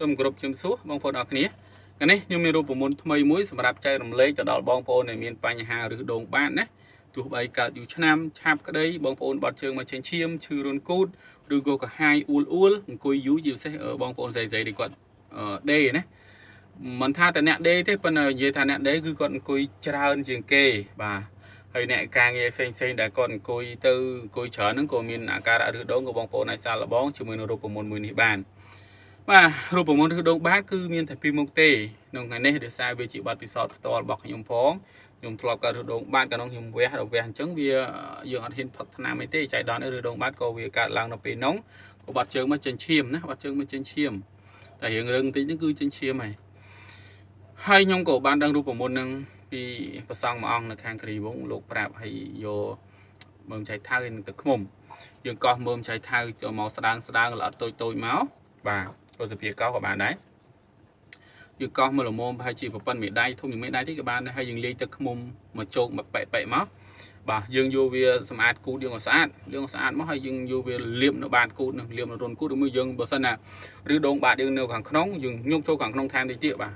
សូមគោរពជំរាបសួរបងប្អូនអរគ្នាកាលនេះខ្ញុំមានរូបមន្តថ្មីមួយសម្រាប់ចែករំលែកទៅដល់បងប្អូនដែលមានបញ្ហាឬដងបាតណាទោះបីកើតយូរឆ្នាំឆាប់ក្តីបងប្អូនបាត់ជើងមកចេញឈាមឈឺរន្ធគូតឬក៏កាហាយអ៊ូលអង្គុយយូរជាពិសេសបងប្អូនស្រីៗដែលគាត់ដេណាមិនថាតែអ្នកដេទេប៉ុន្តែនិយាយថាអ្នកដេគឺគាត់អង្គុយច្រើនជាងគេបាទហើយអ្នកការងារផ្សេងដែលគាត់អង្គុយច្រើនហ្នឹងក៏មានអាការៈឬដងក៏បងប្អូនអាចសាកល្បងជាមួយនឹងរូបមន្តមួយនេះបានបាទរូបមន្តឬដងបាតគឺមានតែពីរមុខទេក្នុងថ្ងៃនេះដោយសារវាជាបទពិសោធន៍ផ្ទាល់របស់ខ្ញុំផងខ្ញុំធ្លាប់កើតឬដងបាតកាលនោះខ្ញុំវះអញ្ចឹងវាយើងអត់ហ៊ានផឹកថ្នាំអីទេចៃដន្យឬដងបាតក៏វាកើតឡើងនៅពេលនោះក៏បាត់ជើងមកចេញឈាមណាបាត់ជើងមកចេញឈាមតែរឿងបន្តិចហ្នឹងគឺចេញឈាមហើយខ្ញុំក៏បានដឹងរូបមន្តហ្នឹងពីប្រសង់មួយអង្គនៅខាងគ្រីវងលោកប្រាប់ឲ្យយកមើមចៃថៅនឹងទឹកឃ្មុំយើងកោះមើមចៃថៅចូលមកស្ដាងល្អិតតូចមកបាទក៏សភាកោក៏បានដែរយើងកោះមើលល្មមប្រហែលជាប្រព័ន្ធមេដៃធំជាងមេដៃទេក៏បានដែរហើយយើងលាយទឹកឃ្មុំមកជោគមកប៉ែមកបាទយើងយកវាសម្អាតគូតយើងឲ្យស្អាតមកហើយយើងយកវាលាបនៅបាតគូតនឹងលាបនៅរន្ធគូតឬមួយយើងបើសិនណាឬដងបាតយើងនៅខាងក្នុងយើងញោមចូលខាងក្នុងថែមតិចទៀតបាទ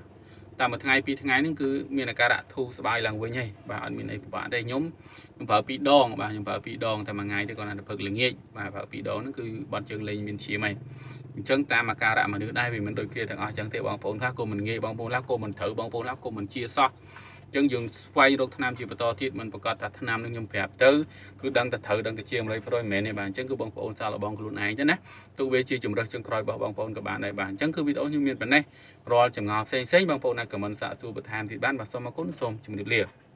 តាមមួយថ្ងៃពីរថ្ងៃហ្នឹងគឺមានអាការៈធូរស្បើយឡើងវិញហើយបាទអត់មានអីពិបាកទេខ្ញុំប្រើ2ដងបាទខ្ញុំប្រើ2ដងតែមួយថ្ងៃទេគាត់ណាទៅផឹកល្ងាចបាទប្រើ2ដងហ្នឹងគឺបាត់ជើងលេងមានឈាមហើយអញ្ចឹងតាមអាការៈមនុស្សដែរវាមិនដូចគ្នាទាំងអស់អញ្ចឹងទេបងប្អូនខ្លះក៏មិនងាយបងប្អូនខ្លះក៏មិនត្រូវបងប្អូនខ្លះក៏មិនជាសោះអញ្ចឹងយើងស្វែងរកថ្នាំជាបន្តទៀតមិនប្រកាសថាថ្នាំនឹងខ្ញុំប្រាប់ទៅគឺដឹងតែត្រូវដឹងតែជា100%មិនមែនទេបាទអញ្ចឹងគឺបងប្អូនសាកល្បងខ្លួនឯងទៅណាទោះវាជាជំរើសចុងក្រោយរបស់បងប្អូនក៏បានដែរបាទអញ្ចឹងគឺវីដេអូខ្ញុំមានប៉ុណ្ណេះរាល់ចម្ងល់ផ្សេងបងប្អូនអាចខមមិនសាកសួរបន្ថែមទៀតបានបាទសូមអរគុណសូមជម្រាបលា